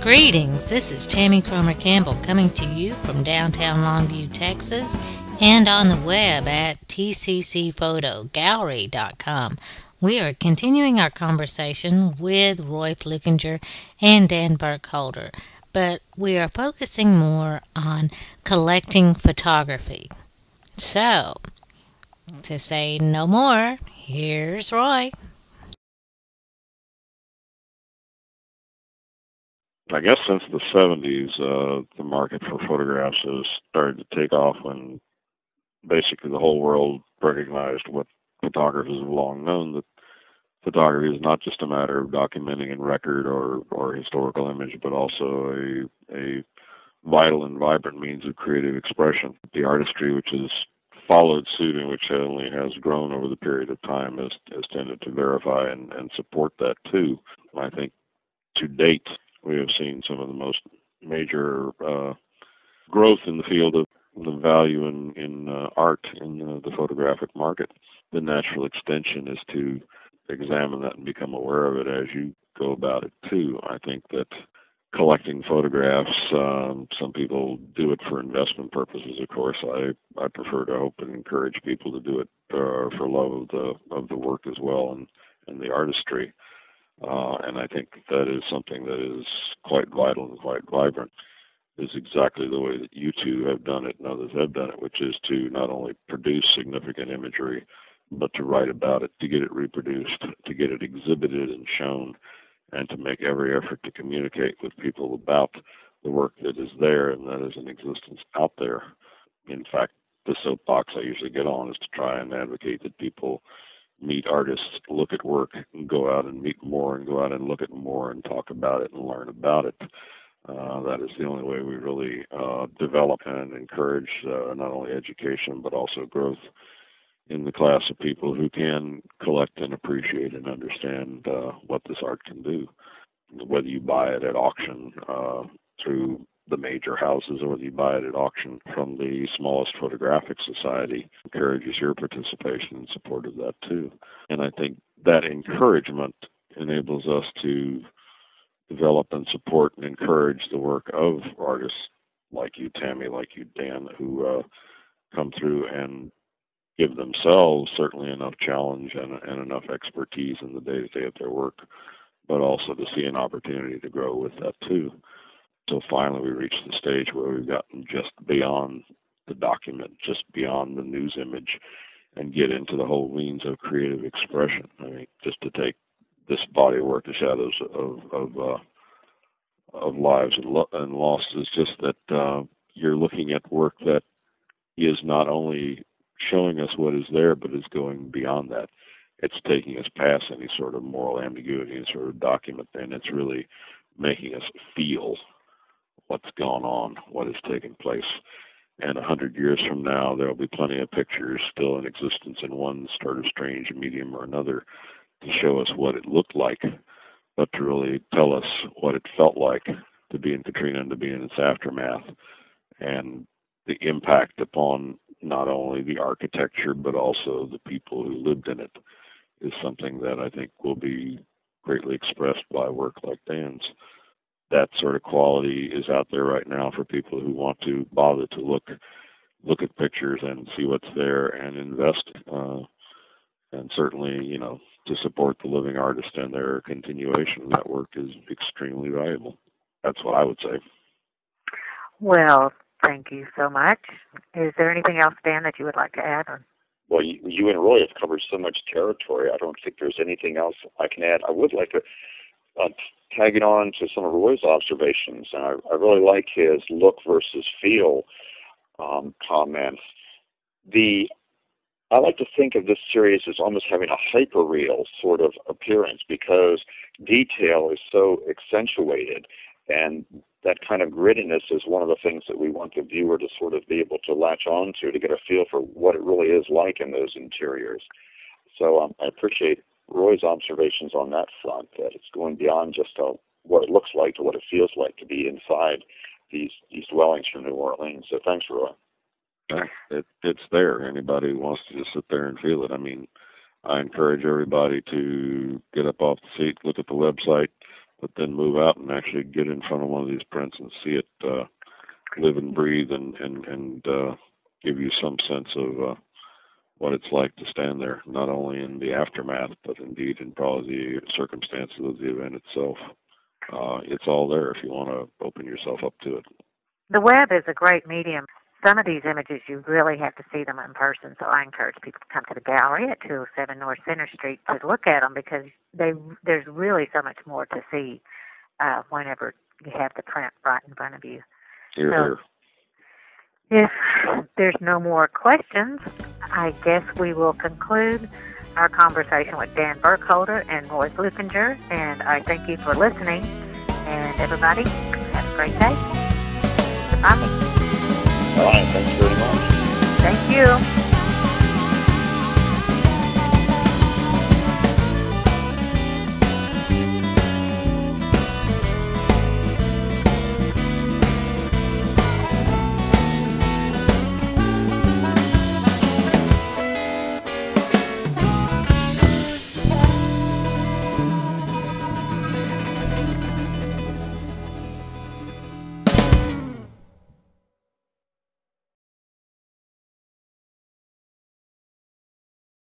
Greetings, this is Tammy Cromer-Campbell coming to you from downtown Longview, Texas, and on the web at tccphotogallery.com. We are continuing our conversation with Roy Flukinger and Dan Burkholder, but we are focusing more on collecting photography. So, to say no more, here's Roy. I guess since the 70s, the market for photographs has started to take off when basically the whole world recognized what photographers have long known, that photography is not just a matter of documenting in record or historical image, but also a vital and vibrant means of creative expression. The artistry, which has followed suit and which only has grown over the period of time, has tended to verify and support that too. I think to date, we have seen some of the most major growth in the field of the value in art in the photographic market. The natural extension is to examine that and become aware of it as you go about it too. I think that collecting photographs, some people do it for investment purposes, of course. I prefer to hope and encourage people to do it for love of the work as well and the artistry. And I think that is something that is quite vital and quite vibrant, is exactly the way that you two have done it and others have done it, which is to not only produce significant imagery, but to write about it, to get it reproduced, to get it exhibited and shown, and to make every effort to communicate with people about the work that is there and that is in existence out there. In fact, the soapbox I usually get on is to try and advocate that people meet artists, look at work, and go out and meet more, and go out and look at more, and talk about it and learn about it. That is the only way we really develop and encourage not only education but also growth in the class of people who can collect and appreciate and understand what this art can do. Whether you buy it at auction through the major houses or whether you buy it at auction from the smallest photographic society, encourages your participation and support of that too. And I think that encouragement enables us to develop and support and encourage the work of artists like you, Tammy, like you, Dan, who come through and give themselves certainly enough challenge and enough expertise in the day-to-day of their work, but also to see an opportunity to grow with that too. So finally we reach the stage where we've gotten just beyond the document, just beyond the news image, and get into the whole means of creative expression. I mean, just to take this body of work, The Shadows of Lives and Lost, is just that you're looking at work that is not only showing us what is there, but is going beyond that. It's taking us past any sort of moral ambiguity and sort of document, and it's really making us feel what's gone on, what has taken place. And 100 years from now, there will be plenty of pictures still in existence in one sort of strange medium or another to show us what it looked like, but to really tell us what it felt like to be in Katrina and to be in its aftermath, and the impact upon not only the architecture but also the people who lived in it is something that I think will be greatly expressed by work like Dan's. That sort of quality is out there right now for people who want to bother to look at pictures and see what's there and invest, and certainly, to support the living artist and their continuation of that work is extremely valuable. That's what I would say. Well, thank you so much. Is there anything else, Dan, that you would like to add? Well, you and Roy have covered so much territory. I don't think there's anything else I can add. I would like to tag it on to some of Roy's observations, and I really like his look versus feel comments. I like to think of this series as almost having a hyper-real sort of appearance because detail is so accentuated, and that kind of grittiness is one of the things that we want the viewer to sort of be able to latch on to get a feel for what it really is like in those interiors. So I appreciate Roy's observations on that front, that it's going beyond just what it looks like to what it feels like to be inside these dwellings from New Orleans. So thanks, Roy. It's there. Anybody who wants to just sit there and feel it. I mean, I encourage everybody to get up off the seat, look at the website, but then move out and actually get in front of one of these prints and see it live and breathe and give you some sense of what it's like to stand there, not only in the aftermath, but indeed in probably the circumstances of the event itself. It's all there if you want to open yourself up to it. The web is a great medium. Some of these images, you really have to see them in person, so I encourage people to come to the gallery at 207 North Center Street to look at them, because there's really so much more to see whenever you have the print right in front of you. Here. If there's no more questions, I guess we will conclude our conversation with Dan Burkholder and Roy Flukinger, and I thank you for listening, and everybody, have a great day. Goodbye. All right, thanks very much. Thank you.